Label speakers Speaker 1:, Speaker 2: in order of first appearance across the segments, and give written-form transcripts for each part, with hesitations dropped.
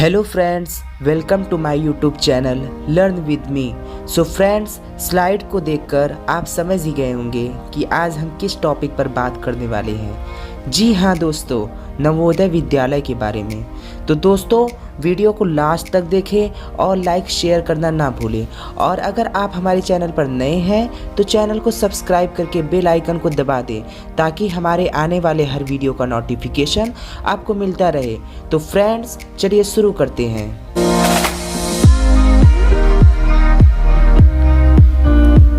Speaker 1: Hello friends, welcome to my YouTube channel learn with me. So friends, slide को देखकर आप समझ ही गए होंगे कि आज हम किस टॉपिक पर बात करने वाले हैं। जी हाँ दोस्तों, नवोदय विद्यालय के बारे में। तो दोस्तों, वीडियो को लास्ट तक देखें और लाइक शेयर करना ना भूलें। और अगर आप हमारे चैनल पर नए हैं तो चैनल को सब्सक्राइब करके बेल आइकन को दबा दें ताकि हमारे आने वाले हर वीडियो का नोटिफिकेशन आपको मिलता रहे। तो फ्रेंड्स, चलिए शुरू करते हैं।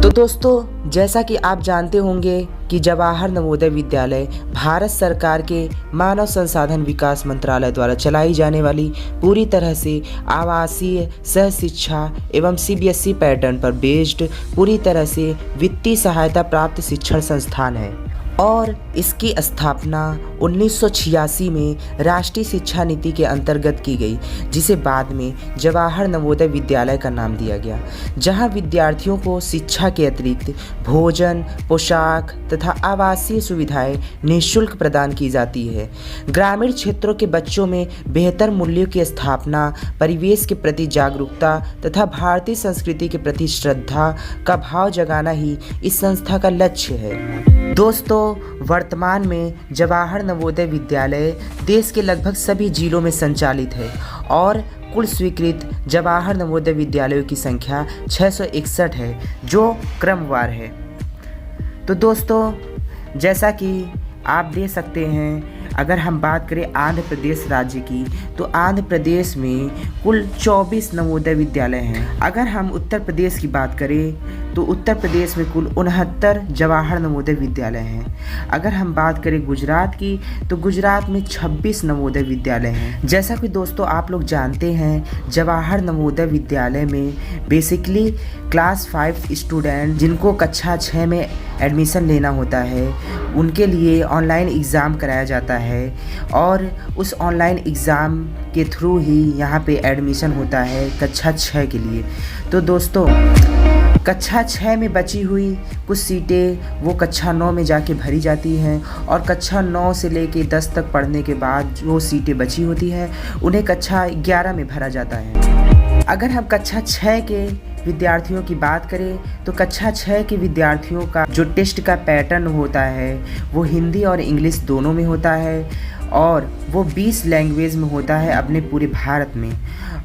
Speaker 1: तो दोस्तों, जैसा कि आप जानते होंगे कि जवाहर नवोदय विद्यालय भारत सरकार के मानव संसाधन विकास मंत्रालय द्वारा चलाई जाने वाली पूरी तरह से आवासीय सह शिक्षा एवं सीबीएसई पैटर्न पर बेस्ड पूरी तरह से वित्तीय सहायता प्राप्त शिक्षण संस्थान है और इसकी स्थापना 1986 में राष्ट्रीय शिक्षा नीति के अंतर्गत की गई, जिसे बाद में जवाहर नवोदय विद्यालय का नाम दिया गया, जहां विद्यार्थियों को शिक्षा के अतिरिक्त भोजन, पोशाक तथा आवासीय सुविधाएं निःशुल्क प्रदान की जाती है। ग्रामीण क्षेत्रों के बच्चों में बेहतर मूल्यों की स्थापना, परिवेश के प्रति जागरूकता तथा भारतीय संस्कृति के प्रति श्रद्धा का भाव जगाना ही इस संस्था का लक्ष्य है। दोस्तों, वर्तमान में जवाहर नवोदय विद्यालय देश के लगभग सभी जिलों में संचालित है और कुल स्वीकृत जवाहर नवोदय विद्यालयों की संख्या 661 है, जो क्रमवार है। तो दोस्तों, जैसा कि आप देख सकते हैं, अगर हम बात करें आंध्र प्रदेश राज्य की, तो आंध्र प्रदेश में कुल 24 नवोदय विद्यालय हैं। अगर हम उत्तर प्रदेश की बात करें तो उत्तर प्रदेश में कुल 69 जवाहर नवोदय विद्यालय हैं। अगर हम बात करें गुजरात की, तो गुजरात में 26 नवोदय विद्यालय हैं। जैसा कि दोस्तों आप लोग जानते हैं, जवाहर नवोदय विद्यालय में बेसिकली क्लास 5 स्टूडेंट जिनको कक्षा 6 में एडमिशन लेना होता है, उनके लिए ऑनलाइन एग्ज़ाम कराया जाता है और उस ऑनलाइन एग्ज़ाम के थ्रू ही यहाँ पे एडमिशन होता है कक्षा 6 के लिए। तो दोस्तों, कक्षा 6 में बची हुई कुछ सीटें वो कक्षा 9 में जाके भरी जाती हैं और कक्षा 9 से लेके 10 तक पढ़ने के बाद जो सीटें बची होती हैं उन्हें कक्षा 11 में भरा जाता है। अगर हम कक्षा 6 के विद्यार्थियों की बात करें तो कक्षा 6 के विद्यार्थियों का जो टेस्ट का पैटर्न होता है वो हिंदी और इंग्लिश दोनों में होता है और वो 20 लैंग्वेज में होता है अपने पूरे भारत में।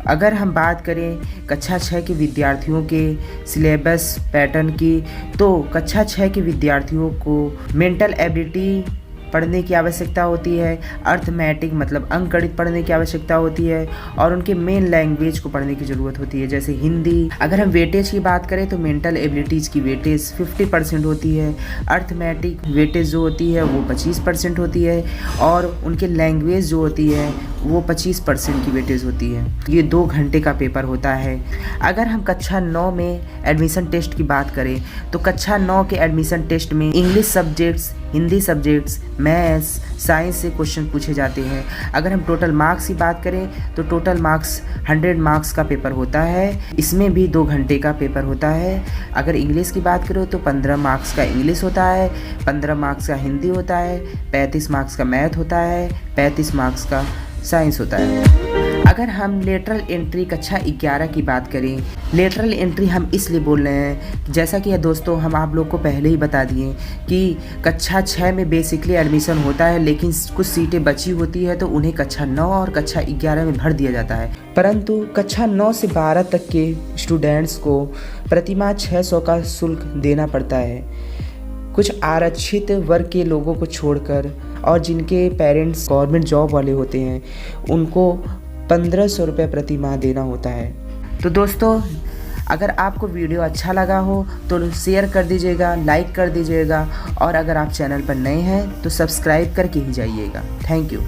Speaker 1: अगर हम बात करें कक्षा 6 के विद्यार्थियों के सिलेबस पैटर्न की, तो कक्षा 6 के विद्यार्थियों को मेंटल एबिलिटी पढ़ने की आवश्यकता होती है, अर्थमेटिक मतलब अंकगणित पढ़ने की आवश्यकता होती है और उनके मेन लैंग्वेज को पढ़ने की ज़रूरत होती है, जैसे हिंदी। अगर हम वेटेज की बात करें तो मेंटल एबिलिटीज़ की वेटेज 50% होती है, अर्थमेटिक वेटेज जो होती है वो 25% होती है और उनके लैंग्वेज जो होती है वो 25% की वेटेज होती है। ये 2 घंटे का पेपर होता है। अगर हम कक्षा 9 में एडमिशन टेस्ट की बात करें तो कक्षा 9 के एडमिशन टेस्ट में English subjects, Hindi subjects, maths, science से क्वेश्चन पूछे जाते हैं। अगर हम टोटल मार्क्स की बात करें तो टोटल मार्क्स 100 मार्क्स का पेपर होता है। इसमें भी 2 घंटे का पेपर होता है। अगर इंग्लिश की बात करो तो 15 मार्क्स का इंग्लिश होता है, 15 मार्क्स का हिंदी होता है, 35 मार्क्स का मैथ होता है, 35 मार्क्स का साइंस होता है। अगर हम लेटरल एंट्री कक्षा 11 की बात करें, लेटरल एंट्री हम इसलिए बोल रहे हैं, जैसा कि दोस्तों हम आप लोग को पहले ही बता दिए कि कक्षा 6 में बेसिकली एडमिशन होता है, लेकिन कुछ सीटें बची होती है तो उन्हें कक्षा 9 और कक्षा 11 में भर दिया जाता है। परंतु कक्षा 9 से 12 तक के स्टूडेंट्स को प्रतिमाह 600 का शुल्क देना पड़ता है। कुछ आरक्षित वर्ग के लोगों को छोड़कर और जिनके पेरेंट्स गवर्नमेंट जॉब वाले होते हैं उनको 1500 रुपये प्रति माह देना होता है। तो दोस्तों, अगर आपको वीडियो अच्छा लगा हो तो शेयर कर दीजिएगा, लाइक कर दीजिएगा और अगर आप चैनल पर नए हैं तो सब्सक्राइब करके ही जाइएगा। Thank you.